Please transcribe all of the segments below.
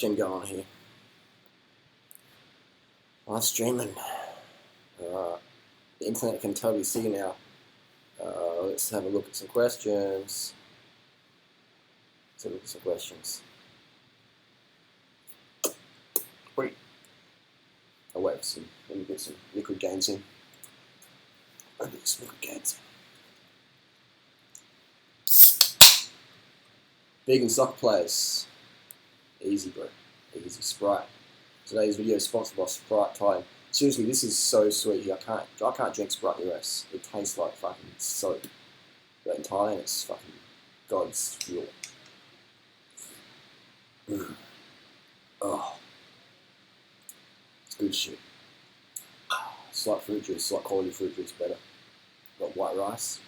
Going on here. I'm streaming. The internet can totally see now. Let's have a look at some questions. Wait. I'll wait for some. Let me get some liquid gains in. Vegan soccer players. Easy, bro. Easy. Sprite. Today's video is sponsored by Sprite Thailand. Seriously, this is so sweet here. I can't drink Sprite in the US. It tastes like fucking soap. But in Thailand, it's fucking God's fuel. Oh, it's good shit. It's like fruit juice. It's like quality fruit juice, better. Got white rice.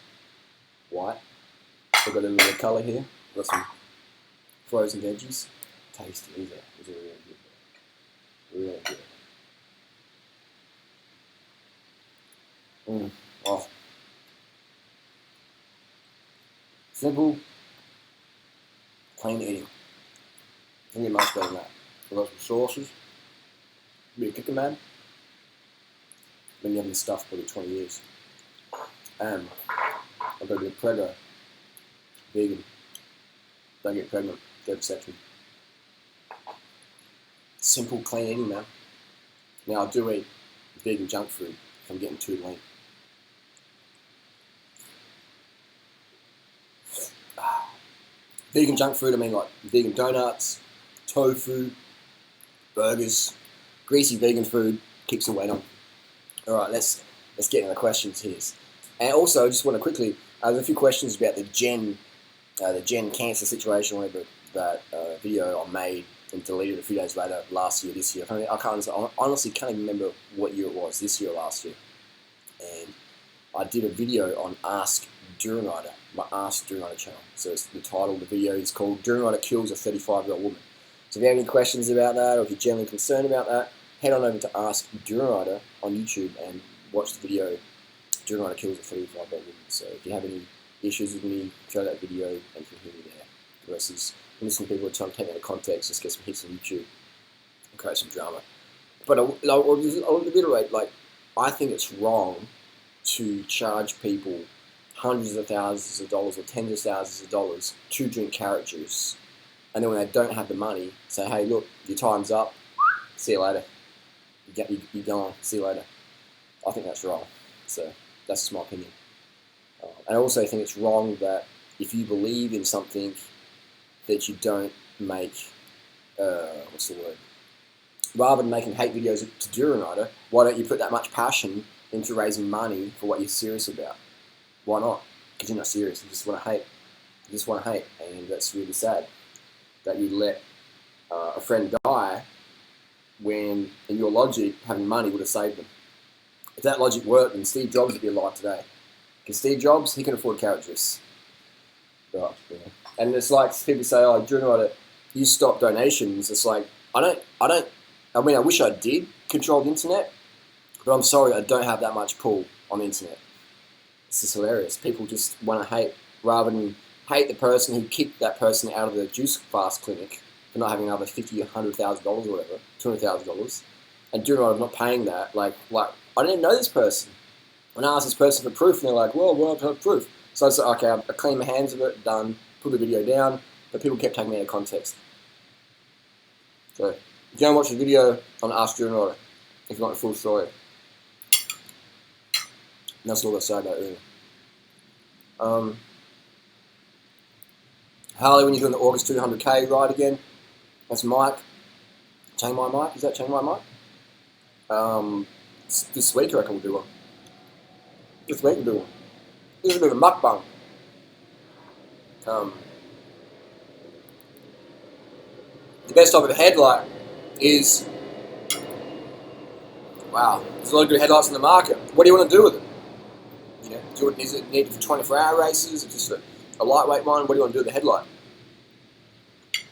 White. I've got a little colour here. Got some frozen veggies. Tasty, isn't it? It's really good. Really good. Oh. Simple, clean eating. I think it much better than that. I've got some sauces. Be a kicker man. Been having stuff for 20 years. I've got a bit of Prego. Vegan. Don't get pregnant. Get vasectomy. Simple, clean eating, man. Now I do eat vegan junk food if I'm getting too lean. Vegan junk food, I mean like vegan donuts, tofu, burgers, greasy vegan food, keeps the weight on. Alright, let's get into the questions here. And also, I just want to quickly, there's a few questions about the Gen cancer situation, whatever that video I made and deleted a few days later, last year, this year. I honestly can't even remember what year it was, this year or last year. And I did a video on Ask Durianrider, my Ask Durianrider channel. So it's the title of the video is called Durianrider Kills a 35-year-old Woman. So if you have any questions about that, or if you're generally concerned about that, head on over to Ask Durianrider on YouTube and watch the video Durianrider Kills a 35-year-old Woman. So if you have any issues with me, show that video and you can hear me there. The rest is listening to people trying to take out of context, just get some hits on YouTube and create some drama. But I'll reiterate, like, I think it's wrong to charge people hundreds of thousands of dollars or tens of thousands of dollars to drink carrot juice, and then when they don't have the money, say, hey, look, your time's up, see you later. You're gone, see you later. I think that's wrong. So that's just my opinion. And I also think it's wrong that if you believe in something, that you don't make, rather than making hate videos to Durianrider, why don't you put that much passion into raising money for what you're serious about? Why not? Because you're not serious, you just want to hate. You just want to hate, and that's really sad that you let a friend die when, in your logic, having money would have saved them. If that logic worked, then Steve Jobs would be alive today. Because Steve Jobs, he can afford carrot juice. Right, yeah. And it's like people say, oh, Durianrider, you stop donations. It's like, I mean, I wish I did control the internet, but I'm sorry, I don't have that much pull on the internet. It's just hilarious. People just want to hate, rather than hate the person who kicked that person out of the juice fast clinic for not having another $50,000 or $100,000 or whatever, $200,000, and Durianrider not paying that. Like, I didn't even know this person. When I asked this person for proof, and they're like, well, I have proof. So I said, okay, I clean my hands of it, done, put the video down, but people kept taking me out of context. So, if you don't watch the video on Ask Durianrider, if you want the full story. And that's all I say about it. Harley, when you're doing the August 200k ride again, that's Mike. Chiang Mai Mike? Is that Chiang Mai Mike? This week I reckon we'll do one. This week we'll do one. This is a bit of a mukbang. The best type of headlight is, wow, there's a lot of good headlights in the market. What do you want to do with it? You know, is it needed for 24-hour races? Is it just a lightweight one? What do you want to do with the headlight?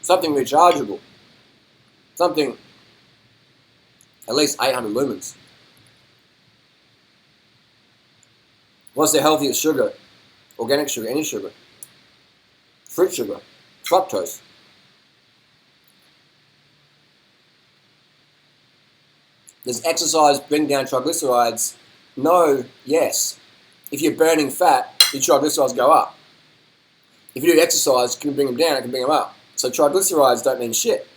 Something rechargeable. Something at least 800 lumens. What's the healthiest sugar? Organic sugar, any sugar. Fruit sugar, fructose. Does exercise bring down triglycerides? No, yes. If you're burning fat, your triglycerides go up. If you do exercise, it can bring them down, it can bring them up. So triglycerides don't mean shit.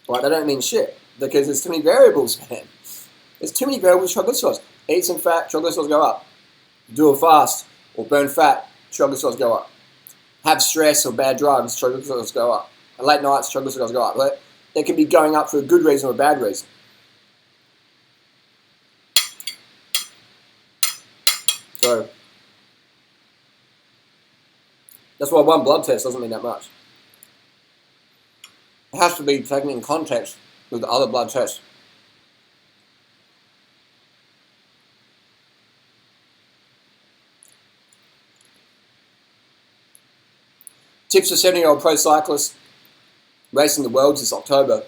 Right? They don't mean shit because there's too many variables, man. There's too many variables with triglycerides. Eat some fat, triglycerides go up. Do a fast or burn fat, triglycerides go up. Have stress or bad drugs, triglycerides go up. And late nights, triglycerides go up. But they can be going up for a good reason or a bad reason. So that's why one blood test doesn't mean that much. It has to be taken in context with the other blood tests. Tips for 70-year-old pro cyclists racing the Worlds this October.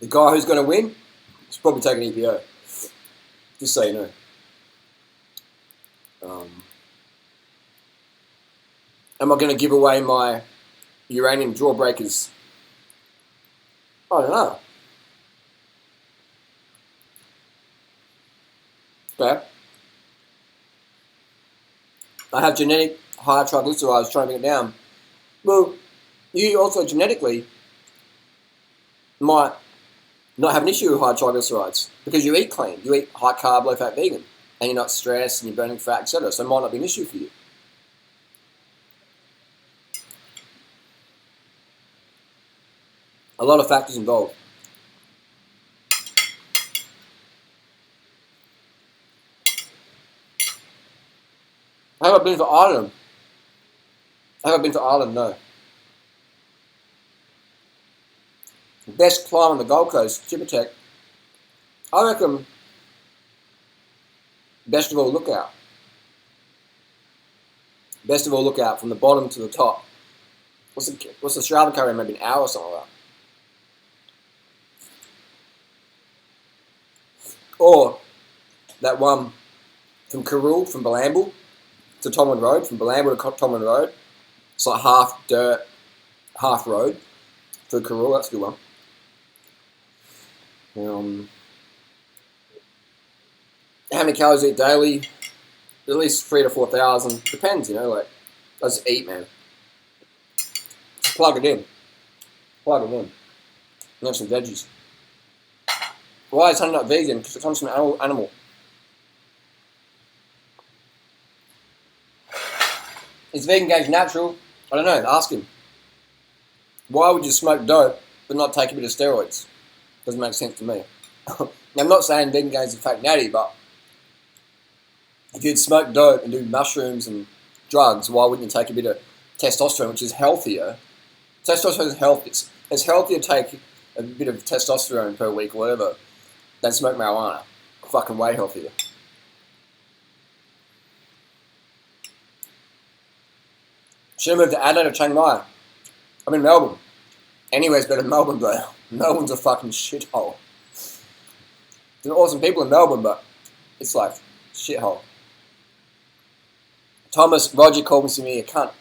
The guy who's going to win is probably taking EPO. Just so you know. Am I going to give away my uranium drawbreakers? I don't know. Okay. I have genetic high triglycerides trying to bring it down. Well, you also genetically might not have an issue with high triglycerides because you eat clean. You eat high carb, low fat vegan. And you're not stressed and you're burning fat, etc. So it might not be an issue for you. A lot of factors involved. Have I been to Ireland? Have I been to Ireland? No. Best climb on the Gold Coast, Chippertech. I reckon best of all lookout. Best of all lookout from the bottom to the top. What's the Strava carry? Maybe an hour or something like that. Or that one from Carroll, from Ballamble to Tomlin Road, from Ballamble to Tomlin Road. It's like half dirt, half road through Carroll. That's a good one. How many calories I eat daily? At least 3,000 to 4,000. Depends, you know. Like, I just eat, man. Just plug it in. Plug it in. And have some veggies. Why is honey not vegan? Because it comes from an animal. Is vegan gains natural? I don't know. Ask him. Why would you smoke dope but not take a bit of steroids? Doesn't make sense to me. Now, I'm not saying vegan gains are fake natty, but if you'd smoke dope and do mushrooms and drugs, why wouldn't you take a bit of testosterone, which is healthier? Testosterone is healthy. It's healthier to take a bit of testosterone per week or whatever than smoke marijuana. Fucking way healthier. Should have moved to Adelaide or Chiang Mai. I'm in Melbourne. Anywhere's better than Melbourne, bro. Melbourne's a fucking shithole. There's awesome people in Melbourne, but it's like shithole. Roger called me a cunt.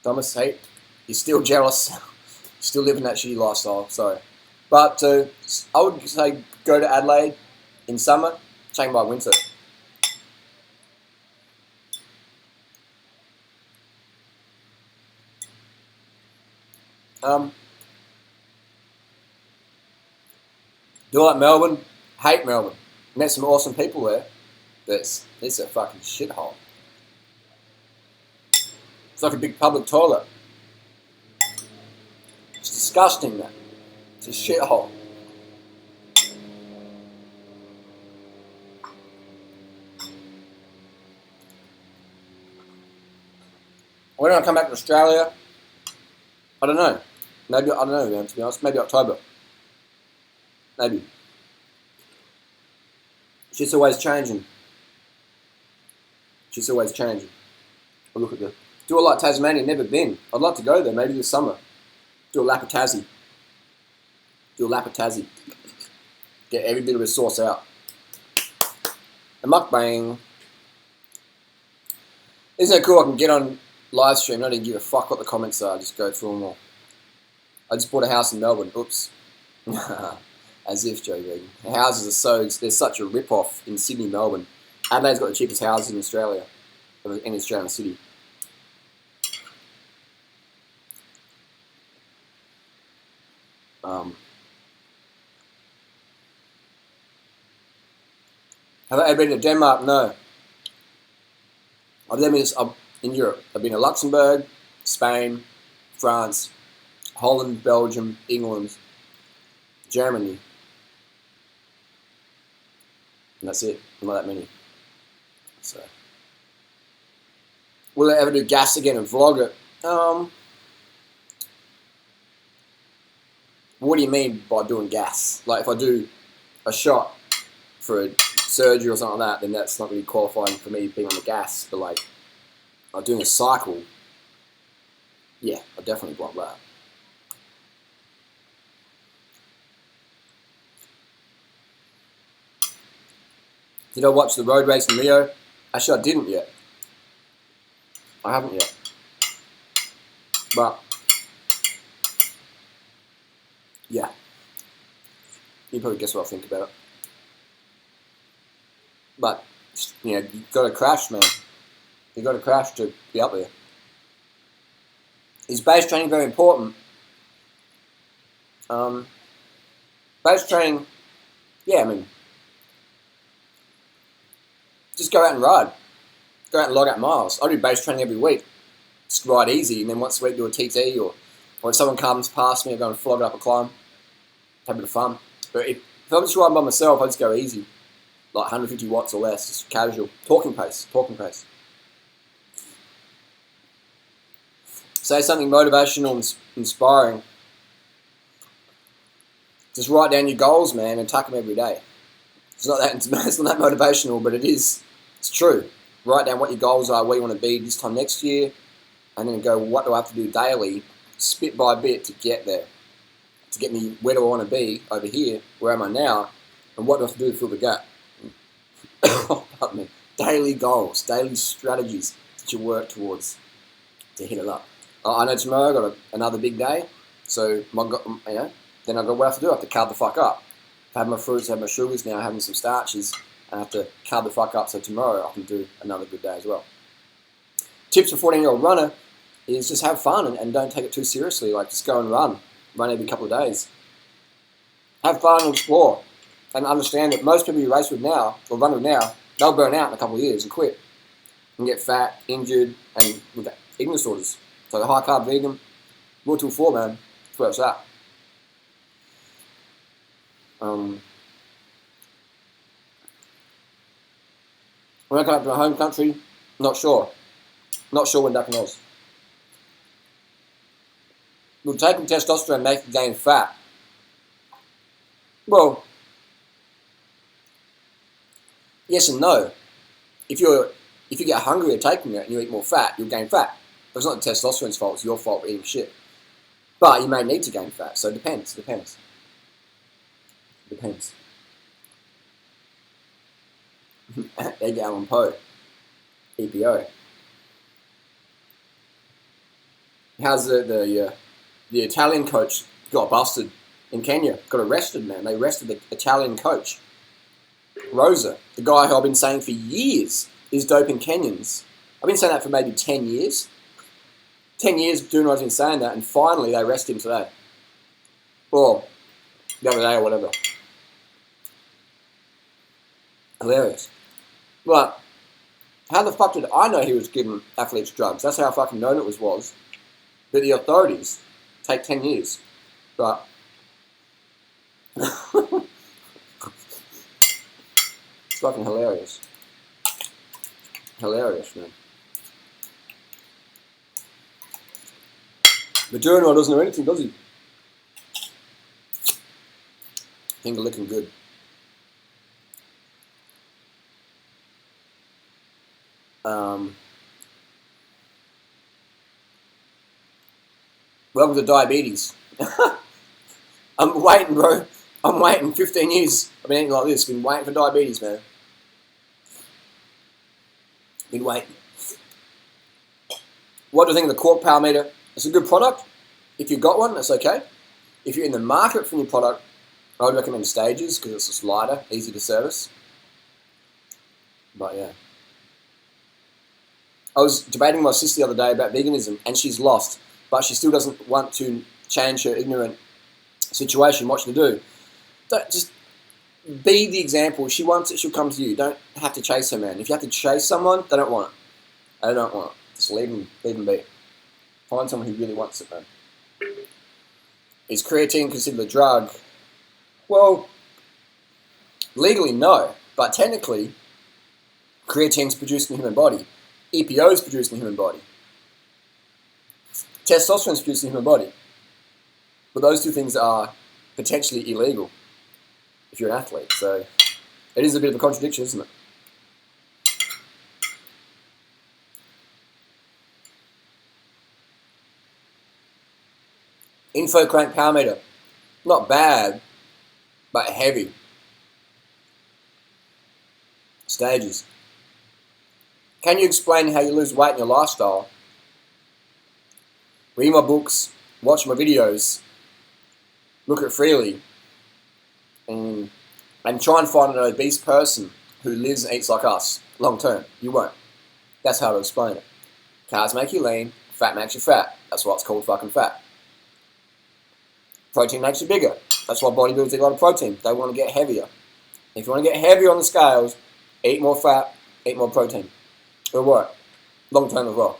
Thomas, hey, you're still jealous. Still living that shitty lifestyle, sorry. But I would say go to Adelaide in summer, Chiang Mai winter. Do I like Melbourne? Hate Melbourne. Met some awesome people there. But it's a fucking shithole. It's like a big public toilet. It's disgusting, man. It's a shithole. When I come back to Australia, I don't know. Maybe, I don't know, man, to be honest. Maybe October. Maybe. Shit's always changing. Shit's always changing. I'll look at the... Do a like Tasmania, never been. I'd like to go there, maybe this summer. Do a lap of Tassie. Do a lap of Tassie. Get every bit of the sauce out. A mukbang. Isn't it cool I can get on live stream, not even give a fuck what the comments are, just go through them all. I just bought a house in Melbourne. Oops. As if, Joe Regan. The houses are there's such a rip-off in Sydney, Melbourne. Adelaide's got the cheapest houses in Australia, in Australian city. Have I ever been to Denmark? No. I've never been in Europe. I've been to Luxembourg, Spain, France, Holland, Belgium, England, Germany. And that's it. Not that many. So, will I ever do gas again and vlog it? What do you mean by doing gas? Like if I do a shot for a surgery or something like that, then that's not really qualifying for me being on the gas. But like, I'm doing a cycle. Yeah, I definitely vlog that. Did I watch the road race in Rio? Actually, I didn't yet. I haven't yet. But, yeah. You probably guess what I think about it. But, you know, you've got to crash, man. You've got to crash to be up there. Is base training very important? Base training, yeah, I mean, just go out and ride. Go out and log out miles. I do base training every week. Just ride easy, and then once a week do a TT, or if someone comes past me, I go and flog it up a climb. Have a bit of fun. But if I'm just riding by myself, I just go easy. Like 150 watts or less, just casual. Talking pace. Say something motivational and inspiring. Just write down your goals, man, and tuck them every day. It's not that motivational, but it is. It's true. Write down what your goals are, where you want to be this time next year, and then go, what do I have to do daily, bit by bit, to get there? To get me, where do I want to be over here? Where am I now? And what do I have to do to fill the gap? Pardon me. Daily goals, daily strategies that you work towards to hit it up. I know tomorrow I've got another big day, so then I've got what I have to do. I have to carb the fuck up. I have my fruits, I have my sugars now, having some starches, and I have to carb the fuck up so tomorrow I can do another good day as well. Tips for a 14-year-old runner is just have fun and don't take it too seriously. Like just go and run every couple of days. Have fun and explore. And understand that most people you race with now, or run with now, they'll burn out in a couple of years and quit. And get fat, injured, and with eating disorders. So the high carb vegan, World Tour 4, man, that's where it's at. When I come back to my home country, not sure. Not sure when Dakar was. Will taking testosterone make you gain fat? Well, yes and no. If you get hungrier taking it and you eat more fat, you'll gain fat. But it's not the testosterone's fault, it's your fault for eating shit. But you may need to gain fat, so it depends. Edgar Allan Poe, EPO. How's the Italian coach got busted in Kenya? Got arrested, man. They arrested the Italian coach, Rosa, the guy who I've been saying for years is doping Kenyans. I've been saying that for maybe 10 years. 10 years doing what I've been saying that, and finally they arrest him today. Or the other day or whatever. Hilarious. But how the fuck did I know he was giving athletes drugs? That's how I fucking known it was. But the authorities take 10 years. But it's fucking hilarious. Hilarious, man. But Durianrider doesn't know anything, does he? Finger looking good. Welcome to diabetes. I'm waiting, bro. I'm waiting 15 years. I've been eating like this. Been waiting for diabetes, man. Been waiting. What do you think of the Cork Power Meter? It's a good product. If you've got one, that's okay. If you're in the market for your product, I would recommend Stages because it's just lighter, easy to service. But yeah. I was debating with my sister the other day about veganism, and she's lost, but she still doesn't want to change her ignorant situation. What should I do? Don't just be the example. If she wants it, she'll come to you. Don't have to chase her, man. If you have to chase someone, they don't want it. They don't want it. Just leave them be. Find someone who really wants it, man. Is creatine considered a drug? Well, legally no, but technically, creatine is produced in the human body. EPO is produced in the human body. Testosterone is produced in the human body. But those two things are potentially illegal if you're an athlete. So it is a bit of a contradiction, isn't it? Info crank power meter. Not bad, but heavy. Stages. Can you explain how you lose weight in your lifestyle? Read my books, watch my videos, look at Freely, and try and find an obese person who lives and eats like us long term. You won't. That's how to explain it. Carbs make you lean, fat makes you fat. That's why it's called fucking fat. Protein makes you bigger. That's why bodybuilders eat a lot of protein. They want to get heavier. If you want to get heavier on the scales, eat more fat, eat more protein. It'll work. Long term as well.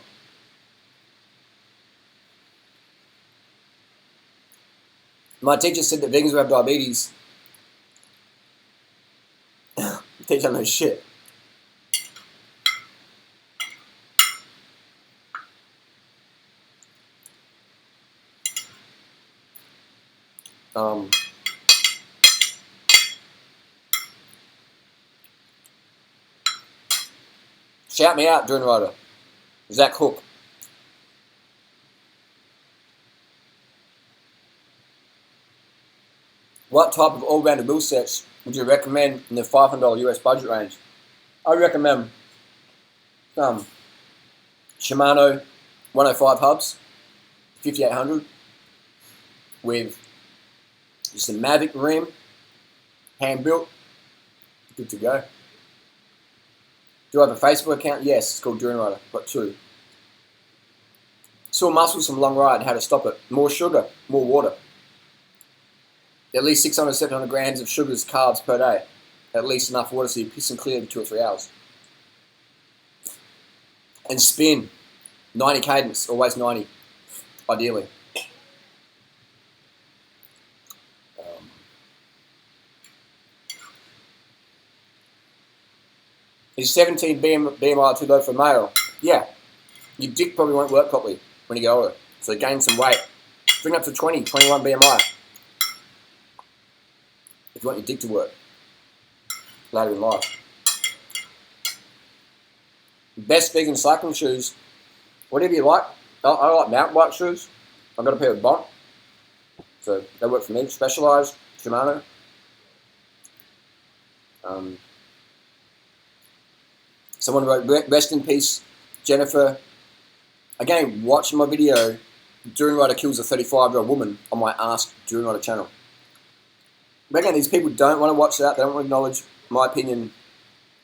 My teacher said that vegans who have diabetes teach them no shit. Shout me out, durianrider. Zach Hook. What type of all-rounded wheel sets would you recommend in the $500 US budget range? I recommend Shimano 105 hubs, 5800, with just a Mavic rim, hand-built, good to go. Do I have a Facebook account? Yes, it's called durianrider. Got 2. Sore muscles from long ride, how to stop it. More sugar, more water. At least 600, 700 grams of sugars, carbs per day. At least enough water so you piss and clear in 2 or 3 hours. And spin, 90 cadence, always 90, ideally. Is 17 BMI too low for male? Yeah. Your dick probably won't work properly when you get older. So gain some weight. Bring it up to 20, 21 BMI. If you want your dick to work later in life. Best vegan cycling shoes. Whatever you like. I like mountain bike shoes. I've got a pair of Bont. So they work for me. Specialized, Shimano. Someone wrote, rest in peace, Jennifer. Again, watch my video, Durianrider kills a 35-year-old woman, on my Ask Durianrider channel. But again, these people don't want to watch that. They don't want to acknowledge my opinion.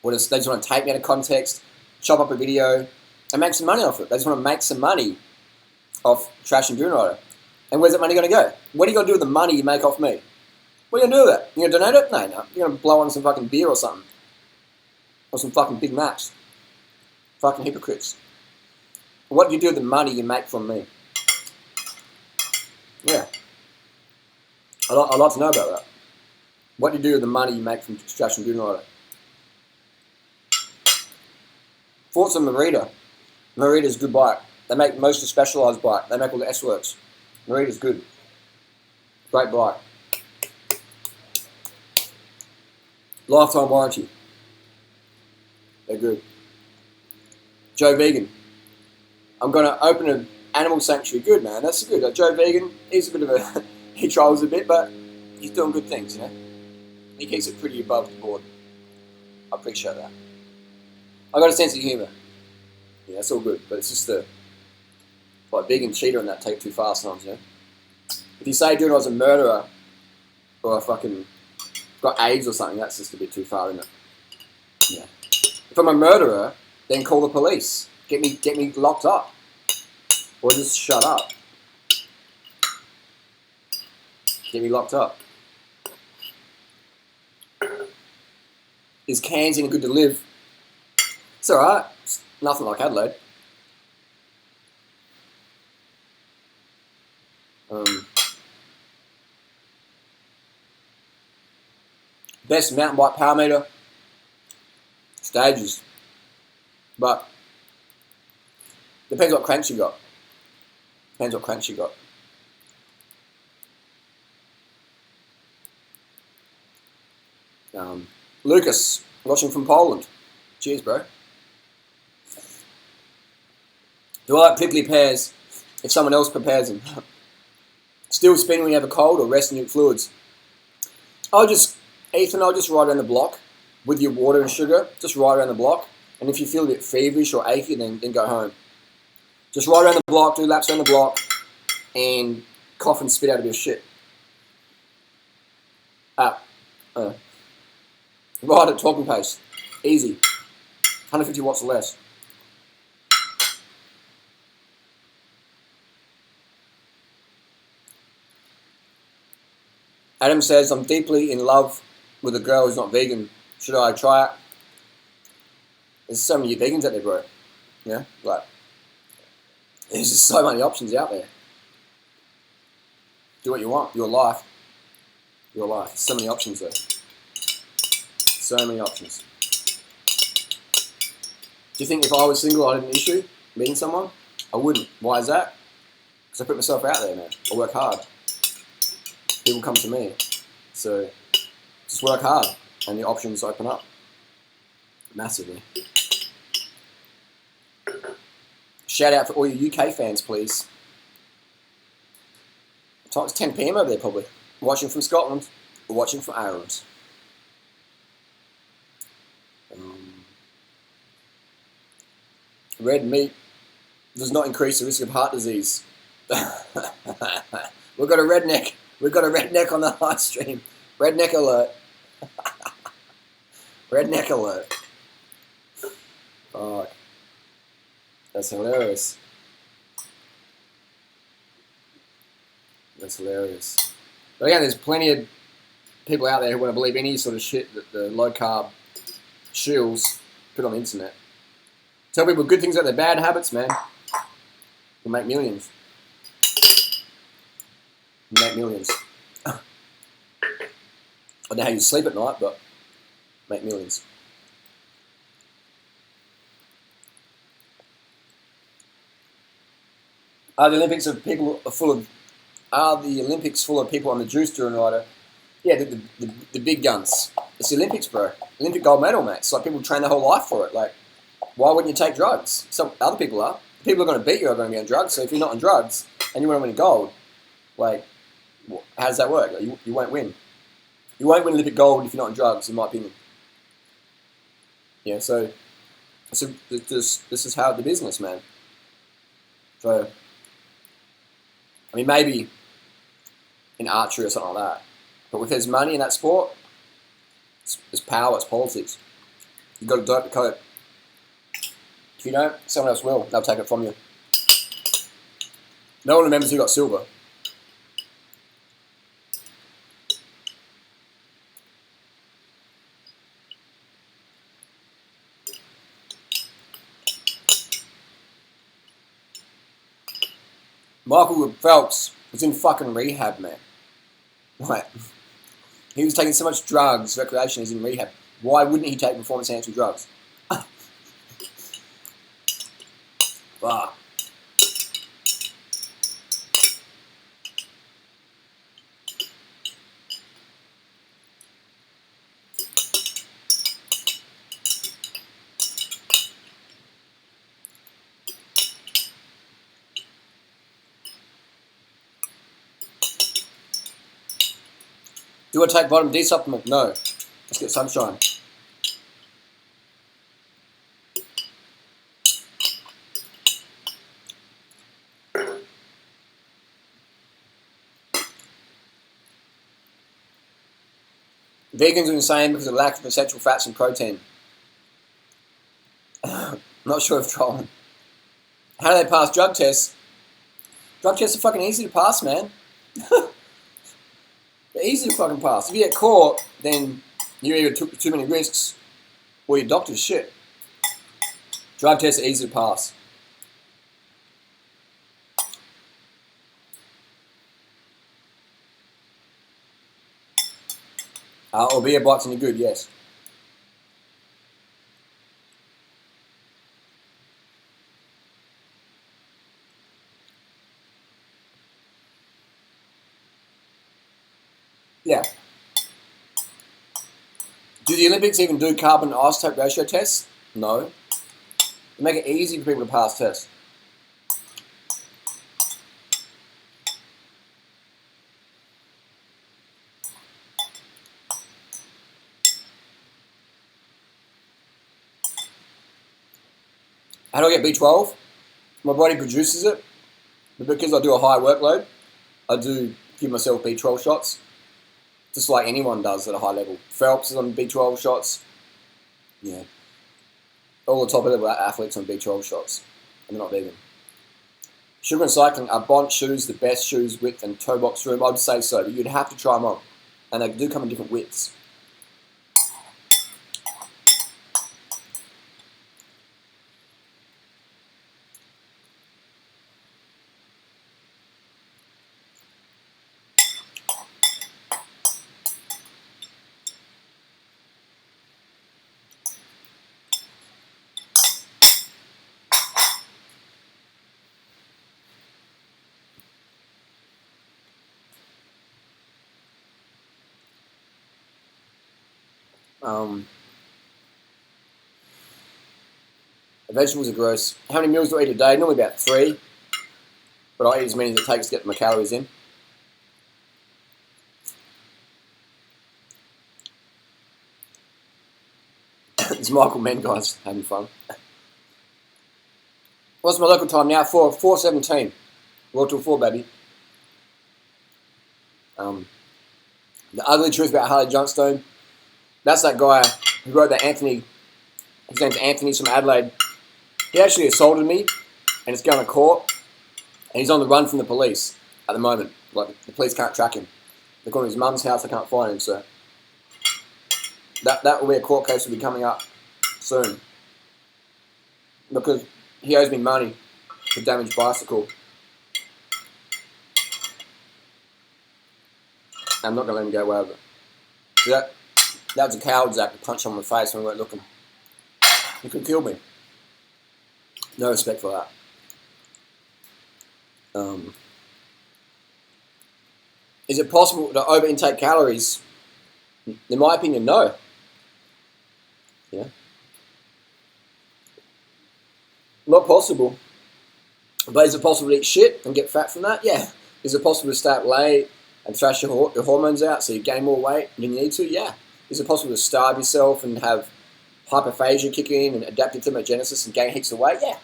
They just want to take me out of context, chop up a video, and make some money off it. They just want to make some money off trash and Durianrider. And where's that money going to go? What are you going to do with the money you make off me? What are you going to do with it? You going to donate it? No. You're going to blow on some fucking beer or something. Or some fucking Big Macs. Fucking hypocrites. What do you do with the money you make from me? Yeah. I'd like to know about that. What do you do with the money you make from trash and Durianrider? Thoughts on Merida. Merida's a good bike. They make most of the specialized bike. They make all the S-Works. Merida's good. Great bike. Lifetime warranty. They're good. Joe Vegan. I'm going to open an animal sanctuary. Good, man. That's good. Joe Vegan, he's a bit of a... he trolls a bit, but he's doing good things, you know. He keeps it pretty above the board. I appreciate that. I've got a sense of humour. Yeah, that's all good. But it's just the... like vegan cheater and that take too far sometimes, you know. If you say doing I was a murderer or I fucking got AIDS or something, that's just a bit too far, isn't it? Yeah. If I'm a murderer, then call the police. Get me locked up. Or just shut up. Get me locked up. Is Cairns any good to live? It's alright. It's nothing like Adelaide. Best mountain bike power meter? Stages. But depends what cranks you got. Depends what cranks you got. Lucas, watching from Poland. Cheers, bro. Do I like prickly pears if someone else prepares them? Still spin when you have a cold or rest in your fluids? Ethan, I'll just ride around the block with your water and sugar. Just ride around the block. And if you feel a bit feverish or achy, then go home. Just ride around the block, do laps around the block, and cough and spit out of your shit. Ride at talking pace. Easy. 150 watts or less. Adam says, I'm deeply in love with a girl who's not vegan. Should I try it? There's so many vegans out there, bro. Yeah? Like, there's just so many options out there. Do what you want. Your life. Your life. So many options there. So many options. Do you think if I was single, I had an issue meeting someone? I wouldn't. Why is that? Because I put myself out there, man. I work hard. People come to me. So, just work hard. And the options open up. Massively. Shout out for all your UK fans, please. It's 10 PM over there, probably. Watching from Scotland or watching from Ireland. Red meat does not increase the risk of heart disease. We've got a redneck. We've got a redneck on the live stream. Redneck alert. Redneck alert. Fuck. That's hilarious. That's hilarious. But again, there's plenty of people out there who want to believe any sort of shit that the low carb shills put on the internet. Tell people good things about their bad habits, man. You'll make millions. You'll make millions. I don't know how you sleep at night, but make millions. Are the Olympics full of people on the juice durianrider? Yeah, the big guns. It's the Olympics, bro. Olympic gold medal, mate. It's like people train their whole life for it. Like, why wouldn't you take drugs? Some other people are. The people who are going to beat you are going to be on drugs. So if you're not on drugs and you want to win gold, like, how does that work? Like, you won't win. You won't win Olympic gold if you're not on drugs, in my opinion. Yeah, so this is how the business, man. So, I mean, maybe in archery or something like that. But if there's money in that sport, it's power, it's politics. You've got to dope the coat. If you don't, someone else will. They'll take it from you. No one remembers who got silver. Michael Phelps was in fucking rehab, man. Right. He was taking so much drugs, recreation, he's in rehab. Why wouldn't he take performance-enhancing drugs? Fuck. Do I take vitamin D supplement? No. Let's get sunshine. Vegans are insane because of lack of essential fats and protein. Not sure if trolling. How do they pass drug tests? Drug tests are fucking easy to pass, man. They're easy to fucking pass. If you get caught, then you either took too many risks or your doctor's shit. Drug tests are easy to pass. Or beer bites and you're good, yes. Yeah. Do the Olympics even do carbon isotope ratio tests? No. They make it easy for people to pass tests. How do I get B12? My body produces it, but because I do a high workload, I do give myself B12 shots, just like anyone does at a high level. Phelps is on B12 shots. Yeah. All the top level athletes on B12 shots, and they're not vegan. Sugar and cycling, are Bont shoes the best shoes width and toe box room? I'd say so, but you'd have to try them on. And they do come in different widths. Vegetables are gross. How many meals do I eat a day? Normally about 3. But I eat as many as it takes to get my calories in. It's Michael Men, guys, having fun. What's my local time now? 4:17. World Tour 4, baby. The ugly truth about Harley Johnstone. That's that guy who wrote that Anthony. His name's Anthony, from Adelaide. He actually assaulted me, and it's going to court. And he's on the run from the police at the moment. Like, the police can't track him. They're going to his mum's house. They can't find him. So that will be a court case. Will be coming up soon because he owes me money for damaged bicycle. I'm not going to let him get away with it. So that was a coward's act to punch on my face when we weren't looking. He could kill me. No respect for that. Is it possible to over-intake calories? In my opinion, no. Yeah. Not possible. But is it possible to eat shit and get fat from that? Yeah. Is it possible to stay up late and thrash your hormones out so you gain more weight than you need to? Yeah. Is it possible to starve yourself and have hyperphagia kick in and adaptive thermogenesis and gain heaps of weight? Yeah.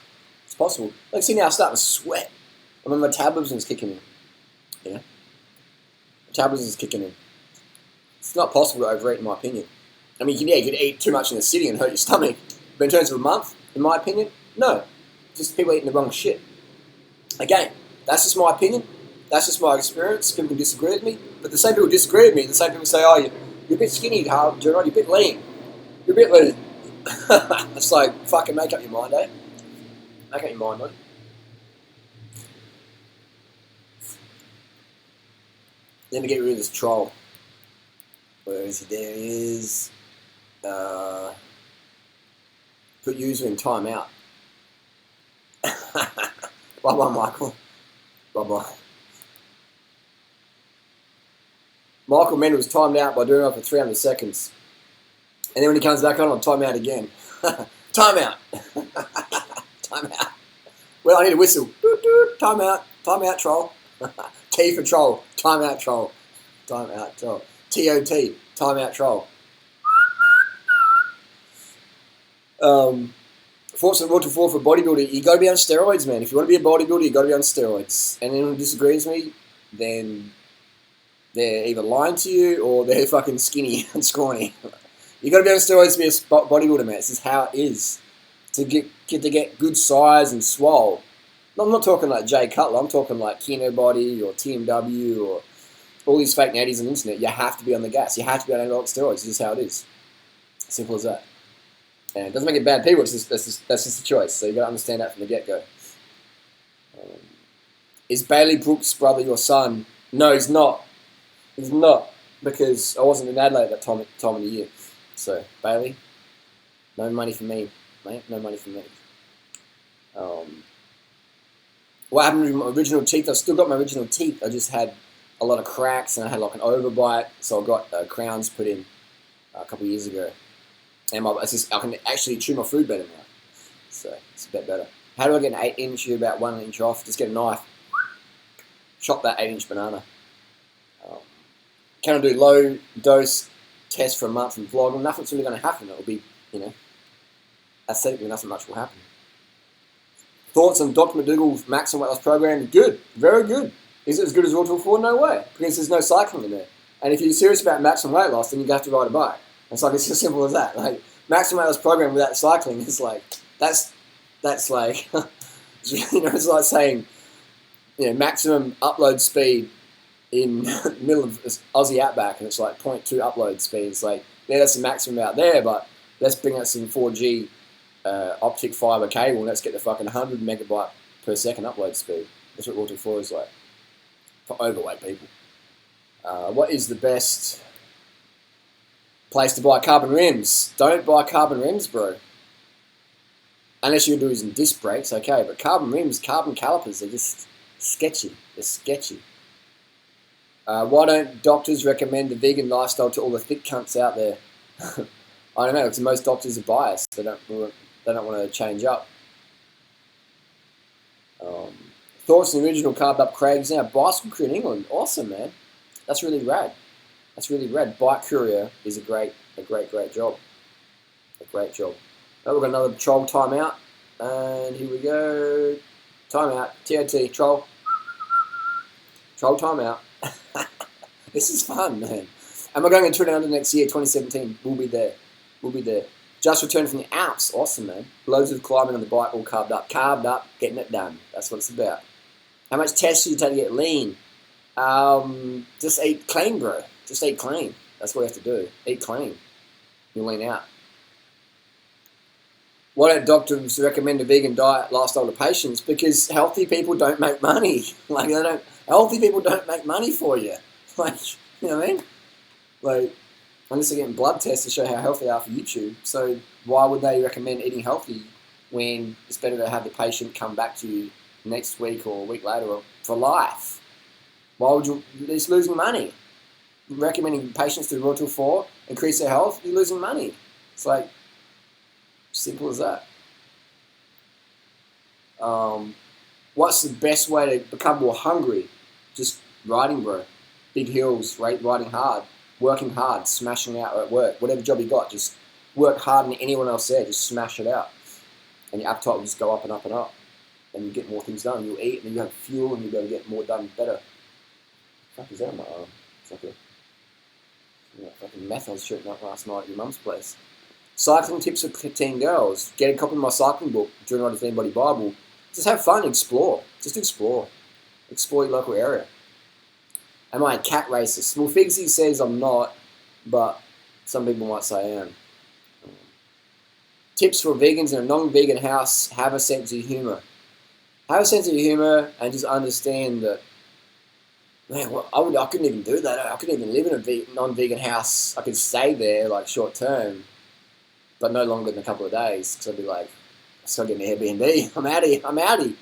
It's possible. Like, see now I'm starting to sweat. And my metabolism's kicking in. Yeah. Metabolism's kicking in. It's not possible to overeat, in my opinion. I mean, you could eat too much in the city and hurt your stomach. But in terms of a month, in my opinion, no. Just people eating the wrong shit. Again, that's just my opinion. That's just my experience. People can disagree with me. But the same people disagree with me. The same people say, oh, you're a bit skinny, Carl. You're a bit lean. You're a bit lean. It's like, fucking make up your mind, eh? Make up your mind, mate. Let me get rid of this troll. Where is he? There he is. Put user in timeout. Bye-bye, Michael. Bye-bye. Michael Mendel was timed out by doing it for 300 seconds. And then when he comes back on, I'll time out again. Time out. Time out. Well, I need a whistle. Time out. Time out, troll. T for troll. Time out, troll. Time out, troll. T-O-T. Time out, troll. Force and water for bodybuilding. You got to be on steroids, man. If you want to be a bodybuilder, you got to be on steroids. And anyone who disagrees with me, then they're either lying to you or they're fucking skinny and scrawny. You got to be on steroids to be a bodybuilder, man. This is how it is. To get good size and swole. I'm not talking like Jay Cutler. I'm talking like Kino Body or TMW or all these fake natties on the internet. You have to be on the gas. You have to be on anabolic steroids. This is how it is. Simple as that. And it doesn't make it bad people. That's just a choice. So you got to understand that from the get-go. Is Bailey Brooks' brother your son? No, he's not. He's not, because I wasn't in Adelaide at that time of the year. So, Bailey, no money for me, mate. No money for me. What happened to my original teeth? I've still got my original teeth. I just had a lot of cracks and I had like an overbite. So I got crowns put in a couple of years ago. And I can actually chew my food better now. So, it's a bit better. How do I get an 8-inch, about 1 inch off? Just get a knife. Chop that 8-inch banana. Can I do low dose test for a month and vlog? Well, nothing's really going to happen. It'll be, aesthetically nothing much will happen. Thoughts on Dr. McDougall's maximum weight loss program? Good. Very good. Is it as good as Raw Tool 4? No way. Because there's no cycling in there. And if you're serious about maximum weight loss, then you have to ride a bike. It's like, it's as simple as that. Like, maximum weight loss program without cycling is like, that's like, it's like saying, maximum upload speed in the middle of Aussie outback, and it's like 0.2 upload speed. It's like, yeah, that's the maximum out there, but let's bring out some 4G optic fiber cable and let's get the fucking 100 megabyte per second upload speed. That's what Raw Tool 4 is like for overweight people. What is the best place to buy carbon rims? Don't buy carbon rims, bro. Unless you're using disc brakes, okay, but carbon rims, carbon calipers, they're just sketchy. They're sketchy. Why don't doctors recommend the vegan lifestyle to all the thick cunts out there? I don't know, because most doctors are biased. They don't want to change up. Thoughts on the original Carved Up Craig's now bicycle crew in England. Awesome, man. That's really rad. That's really rad. Bike courier is a great job. A great job. Oh, we've got another troll timeout. And here we go. Timeout. TOT. Troll. Troll timeout. This is fun, man. And we're going to Tour Down Under next year, 2017. We'll be there. We'll be there. Just returned from the Alps. Awesome, man. Loads of climbing on the bike, all carved up. Carved up, getting it done. That's what it's about. How much tests do you take to get lean? Just eat clean, bro. Just eat clean. That's what you have to do. Eat clean. You'll lean out. Why don't doctors recommend a vegan diet lifestyle to patients? Because healthy people don't make money. Like, healthy people don't make money for you. Like, you know what I mean? Like, unless they're getting blood tests to show how healthy they are for YouTube. So why would they recommend eating healthy when it's better to have the patient come back to you next week or a week later or for life? Why would you? It's losing money. Recommending patients to Raw Tool 4 increase their health, you're losing money. It's like, simple as that. What's the best way to become more hungry? Just riding, bro. Big hills, riding hard, working hard, smashing out at work. Whatever job you got, just work harder than anyone else there. Just smash it out. And your appetite will just go up and up and up. And you get more things done. You'll eat and you have fuel and you'll be able to get more done better. What the fuck is that on my arm? It's like a fucking meth I was shooting up last night at your mum's place. Cycling tips for teen girls. Get a copy of my cycling book, Durianrider for Anybody Bible. Just have fun, explore. Just explore. Explore your local area. Am I a cat racist? Well, Figsy says I'm not, but some people might say I am. Tips for vegans in a non-vegan house: have a sense of humour. Have a sense of humour and just understand that, man, I couldn't even do that. I couldn't even live in a non-vegan house. I could stay there, like, short term, but no longer than a couple of days, because I'd be like, I still get an Airbnb. I'm outie.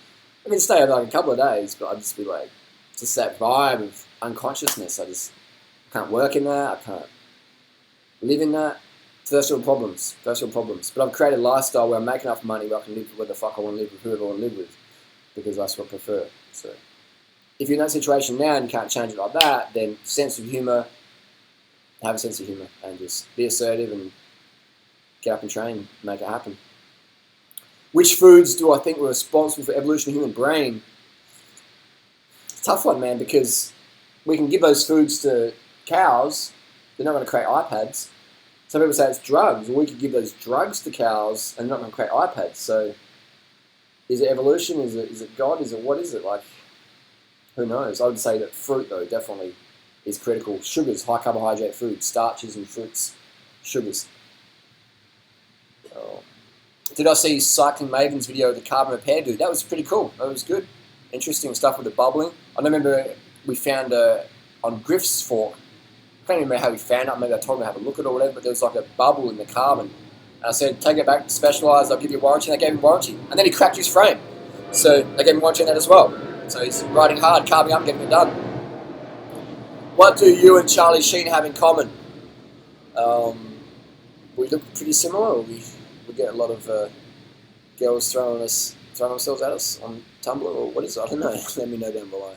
I can stay like a couple of days, but I'd just be like, just that vibe of unconsciousness. I can't work in that. I can't live in that. First world problems. But I've created a lifestyle where I make enough money where I can live where the fuck I want to live with, whoever I want to live with, because that's what I prefer. So if you're in that situation now and you can't change it like that, then sense of humour, have a sense of humour, and just be assertive and get up and train, make it happen. Which foods do I think were responsible for evolution of the human brain? It's a tough one, man, because we can give those foods to cows. They're not going to create iPads. Some people say it's drugs. Well, we could give those drugs to cows and they're not going to create iPads. So is it evolution? Is it God? Is it what is it? Like, who knows? I would say that fruit, though, definitely is critical. Sugars, high carbohydrate food, starches and fruits, sugars. Did I see Cycling Maven's video of the carbon repair dude? That was pretty cool. That was good. Interesting stuff with the bubbling. I remember we found on Griff's fork. I can't remember how we found it. Maybe I told him to have a look at it or whatever, but there was like a bubble in the carbon. And I said, take it back to Specialized, I'll give you a warranty. And they gave him warranty. And then he cracked his frame. So they gave him warranty on that as well. So he's riding hard, carbing up, getting it done. What do you and Charlie Sheen have in common? We look pretty similar, or we get a lot of girls throwing themselves at us on Tumblr, or what is it? I don't know. Let me know down below.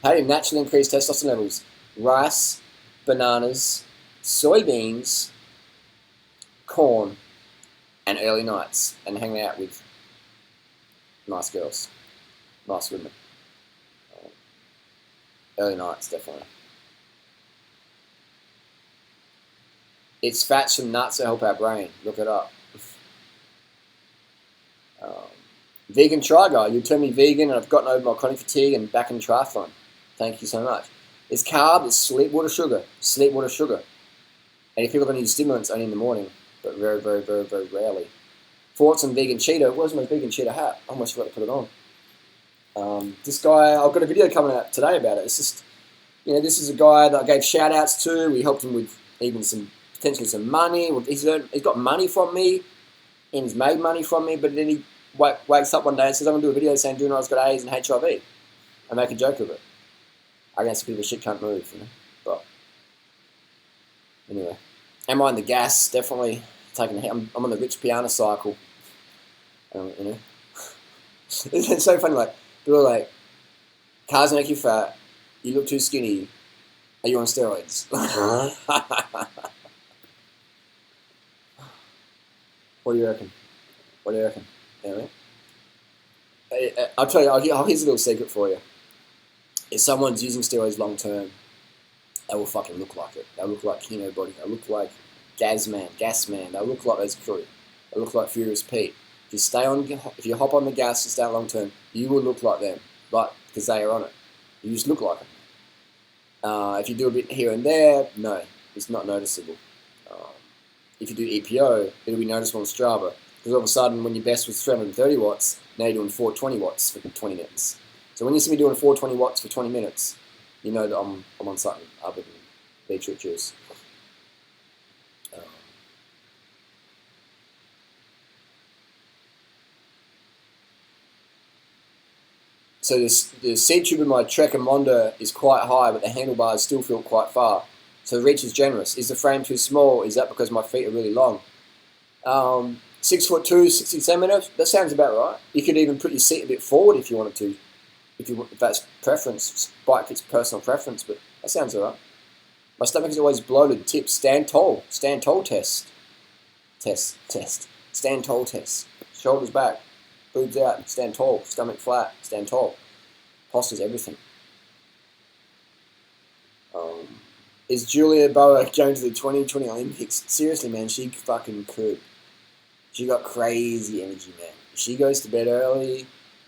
How do you naturally increase testosterone levels? Rice, bananas, soybeans, corn, and early nights, and hanging out with nice girls, nice women. Early nights, definitely. It's fats from nuts that help our brain. Look it up. Vegan Try Guy. You turned me vegan and I've gotten over my chronic fatigue and back in triathlon. Thank you so much. It's carb, it's sleep, water, sugar. Sleep, water, sugar. And if people are going to use stimulants, only in the morning, but very, very, very, very rarely. Thoughts on vegan Cheeto. Where's my vegan Cheeto hat? I almost forgot to put it on. This guy, I've got a video coming out today about it. It's just, this is a guy that I gave shout outs to. We helped him with even potentially some money. He's got money from me, and he's made money from me, but then he wakes up one day and says, I'm going to do a video saying durianrider's got AIDS and HIV. I make a joke of it. I guess a bit of a shit can't move, But anyway, am I on the gas? Definitely taking a hit. I'm on the rich piano cycle. It's so funny. Like people are like, cars make you fat. You look too skinny. Are you on steroids? What do you reckon? Anyway, I'll tell you. Here's a little secret for you. If someone's using steroids long term, they will fucking look like it. They'll look like Kino Body. They'll look like Gasman. They'll look like those crew. They'll look like Furious Pete. If you hop on the gas and stay long term, you will look like them, but because they are on it, you just look like them. If you do a bit here and there, no, it's not noticeable. If you do EPO, it'll be noticeable on Strava, because all of a sudden, when your best was 330 watts, now you're doing 420 watts for 20 minutes. So when you see me doing 420 watts for 20 minutes, you know that I'm on something other than beetroot juice. So the seat tube in my Trek and Monda is quite high, but the handlebars still feel quite far. So the reach is generous. Is the frame too small? Is that because my feet are really long? 6'2", 60 centimeters. That sounds about right. You could even put your seat a bit forward if you wanted to. If that's preference, bike it's personal preference, but that sounds alright. My stomach is always bloated. Tips: stand tall. Stand tall test. Stand tall test. Shoulders back. Boobs out. Stand tall. Stomach flat. Stand tall. Posture's everything. Is Julia Boa going to the 2020 Olympics? Seriously, man, she fucking could. She got crazy energy, man. If she goes to bed early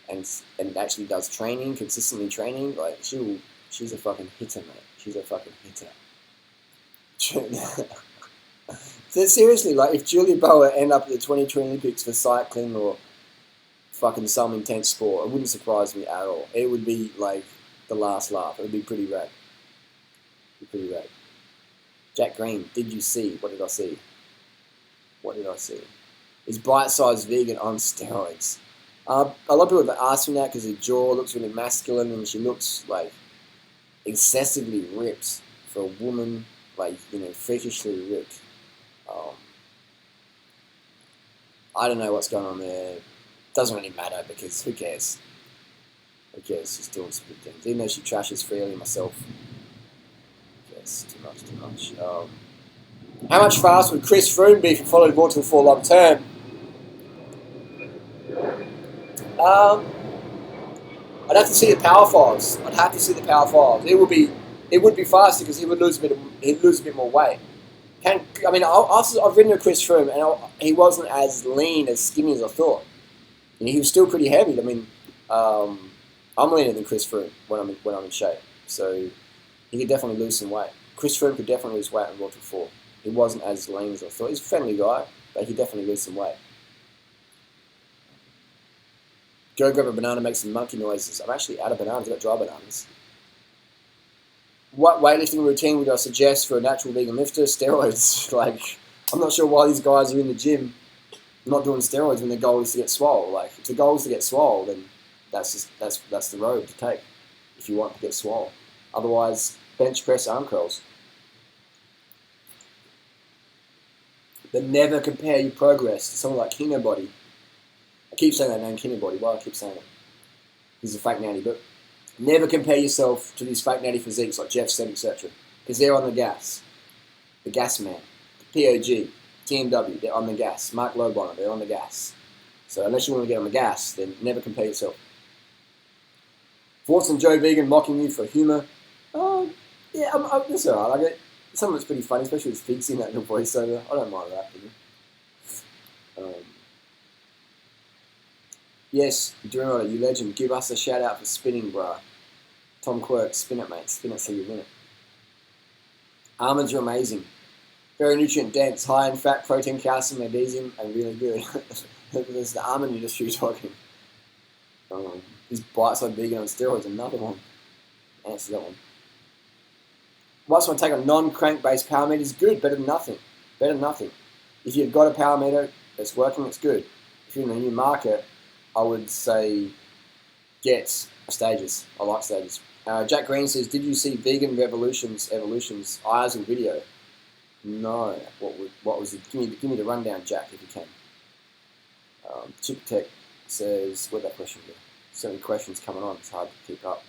and actually does training, consistently training, like she's a fucking hitter, mate. She's a fucking hitter. So seriously, like if Julia Boa end up at the 2020 Olympics for cycling or fucking some intense sport, it wouldn't surprise me at all. It would be like the last laugh. It would be pretty rad. Jack Green, did you see? What did I see? Is bite-sized vegan on steroids? A lot of people have asked me that because her jaw looks really masculine and she looks like excessively ripped for a woman, like, freakishly ripped. I don't know what's going on there. Doesn't really matter because who cares? She's doing some good things. Even though she trashes freely myself. Yes, too much. How much fast would Chris Froome be if he followed Vortal for long term? I'd have to see the power fives. I'd have to see the power fives. It would be faster because he'd lose a bit more weight. I've ridden with Chris Froome, and he wasn't as lean, as skinny as I thought. And he was still pretty heavy. I'm leaner than Chris Froome when I'm in shape, so he could definitely lose some weight. Chris Froome could definitely lose weight on World Tour 4. He wasn't as lean as I thought. He's a friendly guy, but he could definitely lose some weight. Go grab a banana, make some monkey noises. I'm actually out of bananas. I've got dry bananas. What weightlifting routine would I suggest for a natural vegan lifter? Steroids. I'm not sure why these guys are in the gym not doing steroids when their goal is to get swole. If the goal is to get swole, then that's the road to take if you want to get swole. Otherwise, bench press, arm curls. But never compare your progress to someone like Kinobody. I keep saying that name, Kinobody. Why do I keep saying it? He's a fake natty, but never compare yourself to these fake natty physiques like Jeff said, etc. Because they're on the gas. The gas man. The POG. TMW, they're on the gas. Mark Lowbonner, they're on the gas. So unless you want to get on the gas, then never compare yourself. Thoughts on Joe Vegan mocking you for humour? Yeah, that's alright. I get some of it's pretty funny, especially with fixing that little voiceover. I don't mind that. Yes, durianrider, you legend. Give us a shout out for spinning, bruh. Tom Quirk, spin it, mate. Spin it so you win it. Almonds are amazing. Very nutrient dense, high in fat, protein, calcium, magnesium, and really good. There's the almond industry talking. These bite-side vegan on steroids, another one. Answer that one. What's my take on non-crank-based power meter? Is good, better than nothing. Better than nothing. If you've got a power meter that's working, it's good. If you're in a new market, I would say get stages. I like stages. Jack Green says, did you see Vegan Evolution's Isle video? No. What was it? Give me the rundown, Jack, if you can. Chip Tech says, where'd that question go? So many questions coming on, it's hard to keep up.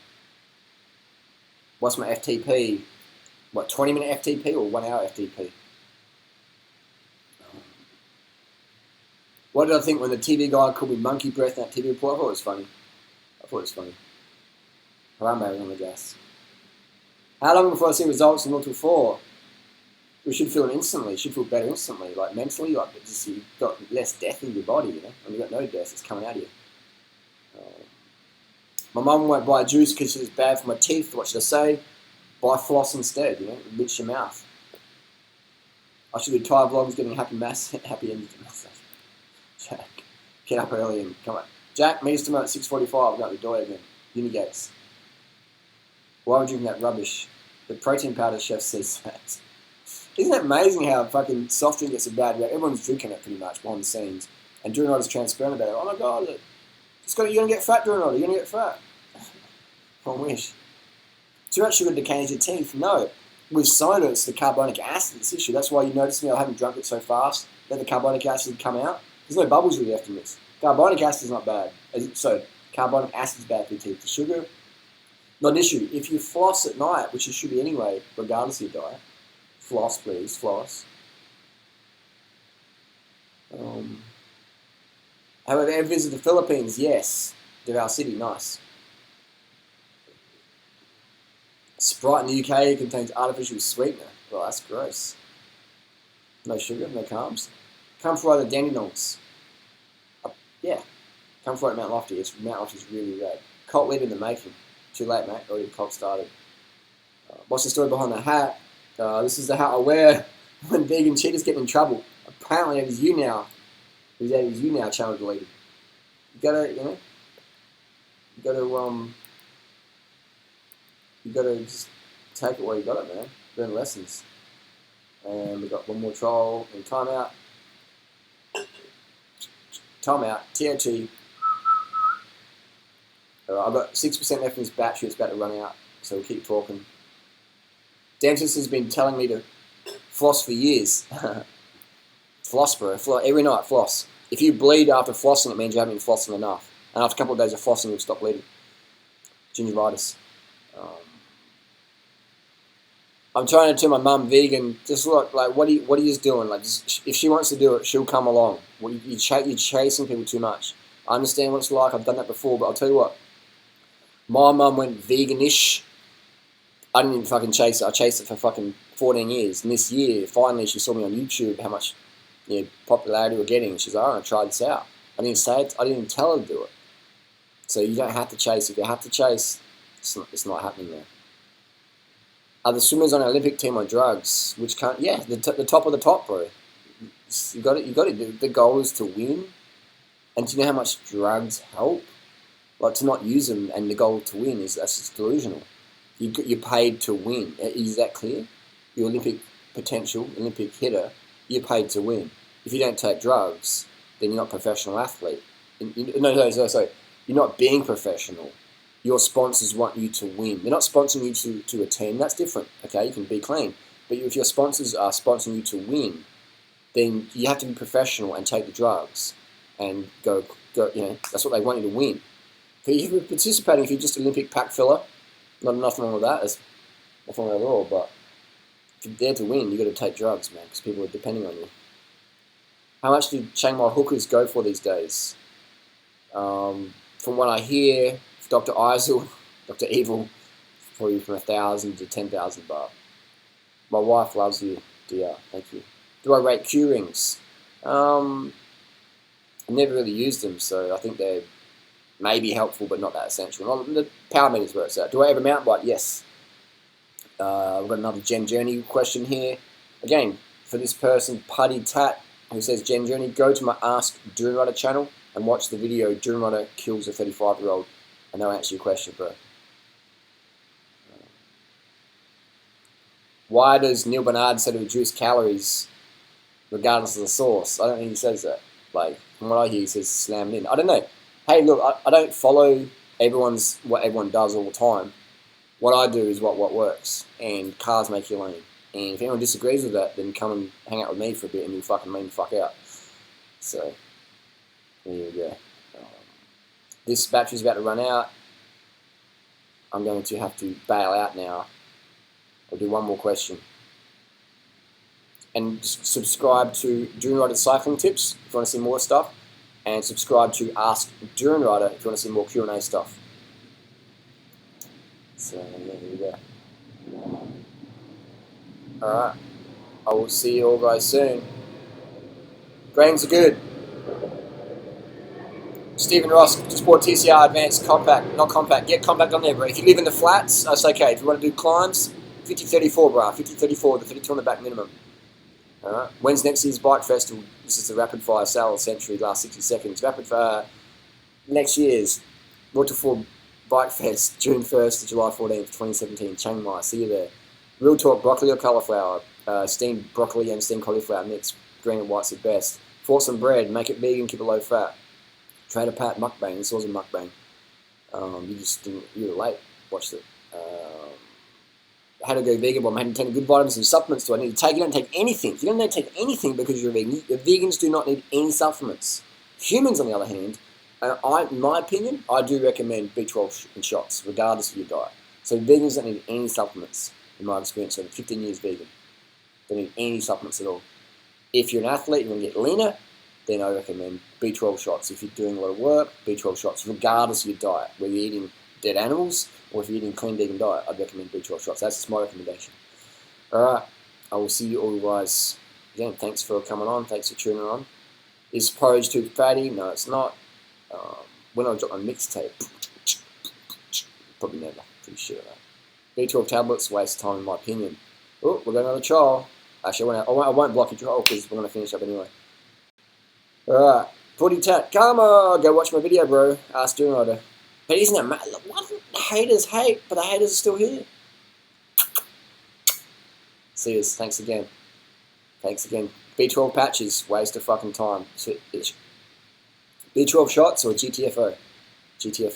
What's my FTP? 20-minute FTP or 1 hour FTP? What did I think when the TV guy called me monkey breath in that TV report? I thought it was funny. Harambe was on the gas. How long before I see results in World Tour 4? We should feel it instantly. Should feel better instantly. Mentally, you've got less death in your body, and you've got no death. It's coming out of you. My mum won't buy juice because it's bad for my teeth. What should I say? Buy floss instead, rinse your mouth. I should do Thai vlogs getting happy endings to massage. Jack, get up early and come on. Jack, meet us tomorrow at 6:45. I've got the door again. Unigates. Why would you drink that rubbish? The protein powder chef says that. Isn't it amazing how fucking soft drink gets a bad rap? Everyone's drinking it pretty much behind the scenes. And durianrider's transparent about it. Oh my god, you're going to get fat, durianrider. You're going to get fat. I wish. Too much sugar decays your teeth. No. With soda, it's the carbonic acid that's the issue. That's why you notice me, I haven't drunk it so fast. Let the carbonic acid come out. There's no bubbles really left in this. Carbonic acid is not bad. So, carbonic acid is bad for your teeth. The sugar, not an issue. If you floss at night, which you should be anyway, regardless of your diet, floss, please, floss. Have I ever visited the Philippines? Yes. Davao City, nice. Sprite in the UK contains artificial sweetener. Well, that's gross. No sugar, no carbs. Comfort Rider Dandenongs. Yeah. Comfort Rider Mount Lofty. Mount Lofty's really rad. Cult leader in the making. Too late, mate. Already the cult started. What's the story behind the hat? This is the hat I wear when vegan cheaters get in trouble. Apparently it is you now. He's at his you now channel deleted. You gotta just take it while you got it, man. Learn lessons. And we've got one more trial in timeout. Timeout. TOT. Alright, I've got 6% left in this battery. It's about to run out, so we'll keep talking. Dentist has been telling me to floss for years. Floss, bro. Every night, floss. If you bleed after flossing, it means you haven't been flossing enough. And after a couple of days of flossing, you'll stop bleeding. Gingivitis. I'm trying to tell my mum vegan. Just look, what are you doing? If she wants to do it, she'll come along. You're chasing people too much. I understand what it's like. I've done that before, but I'll tell you what. My mum went veganish. I didn't even fucking chase it. I chased it for fucking 14 years. And this year, finally, she saw me on YouTube, how much popularity we're getting. She's like, I'm going to try this out. I didn't say it. I didn't even tell her to do it. So you don't have to chase. If you have to chase, it's not happening there. Are the swimmers on an Olympic team on drugs? Which can't? Yeah, the top of the top, bro. You got it. You got to do. The goal is to win. And do you know how much drugs help? Like, to not use them, and the goal to win that's just delusional. You're paid to win. Is that clear? Your Olympic potential, Olympic hitter, you're paid to win. If you don't take drugs, then you're not a professional athlete. No, sorry. You're not being professional. Your sponsors want you to win. They're not sponsoring you to a team. That's different. Okay, you can be clean. But if your sponsors are sponsoring you to win, then you have to be professional and take the drugs and go. That's what they want you to win. If you're participating, if you're just Olympic pack filler, nothing wrong with that. There's nothing wrong at all. But if you're there to win, you've got to take drugs, man, because people are depending on you. How much do Chiang Mai hookers go for these days? From what I hear, Dr. Eisel, Dr. Evil, probably from 1,000 to 10,000 baht. My wife loves you, dear. Thank you. Do I rate Q rings? I've never really used them, so I think they're maybe helpful, but not that essential. The power meters where it's at. Do I ever mountain bike? Yes. We've got another Gen Journey question here. Again, for this person, Putty Tat, who says, Gen Journey, go to my Ask Durianrider channel and watch the video, Durianrider kills a 35-year-old, and they'll answer your question, bro. Why does Neil Bernard say to reduce calories regardless of the source? I don't think he says that. Like, from what I hear, he says slam it in. I don't know. Hey, look, I don't follow what everyone does all the time. What I do is what works, and cars make you lean. And if anyone disagrees with that, then come and hang out with me for a bit, and you'll fucking mean the fuck out. So, there you go. This battery's about to run out. I'm going to have to bail out now. I'll do one more question. And subscribe to Durianrider Cycling Tips if you want to see more stuff. And subscribe to Ask Durianrider if you want to see more Q&A stuff. So, there you go. Alright. I will see you all guys soon. Grains are good. Stephen Ross, just bought TCR Advanced Compact. Not Compact. Get Compact on there, bro. If you live in the flats, that's okay. If you want to do climbs, 50-34, bro. 50-34, the 32 on the back minimum. Alright. When's next year's bike festival? This is the rapid fire sale century, last 60 seconds. Rapid fire next year's Waterfall Bike Fest, June 1st to July 14th, 2017, Chiang Mai. See you there. Real talk, broccoli or cauliflower? Steamed broccoli and steamed cauliflower mix. Green and white's the best. For some bread, make it vegan, keep it low fat. Trader Pat mukbang. This was a mukbang. You were late. Watched it. How to go vegan? Well, I'm having 10 good vitamins and supplements. Do I need to take? You don't take anything. You don't need to take anything because you're a vegan. The vegans do not need any supplements. Humans, on the other hand, in my opinion, I do recommend B12 in shots, regardless of your diet. So vegans don't need any supplements, in my experience. So 15 years vegan, don't need any supplements at all. If you're an athlete, you want to get leaner, then I recommend B12 shots. If you're doing a lot of work, B12 shots, regardless of your diet, whether you're eating dead animals or if you're eating a clean vegan diet, I'd recommend B12 shots. That's just my recommendation. Alright, I will see you all guys again. Thanks for coming on. Thanks for tuning on. Is porridge too fatty? No, it's not. When I drop my mixtape, probably never. Pretty sure of that. B12 tablets, waste of time in my opinion. Oh, we've got another trial. Actually, I won't block your trial because we're going to finish up anyway. Alright, Footy Tat, come on, go watch my video, bro. Ask Durianrider. But isn't it mad? What? The haters hate, but the haters are still here. See you. Thanks again. Thanks again. B12 patches, waste of fucking time. B12 shots or GTFO? GTFO.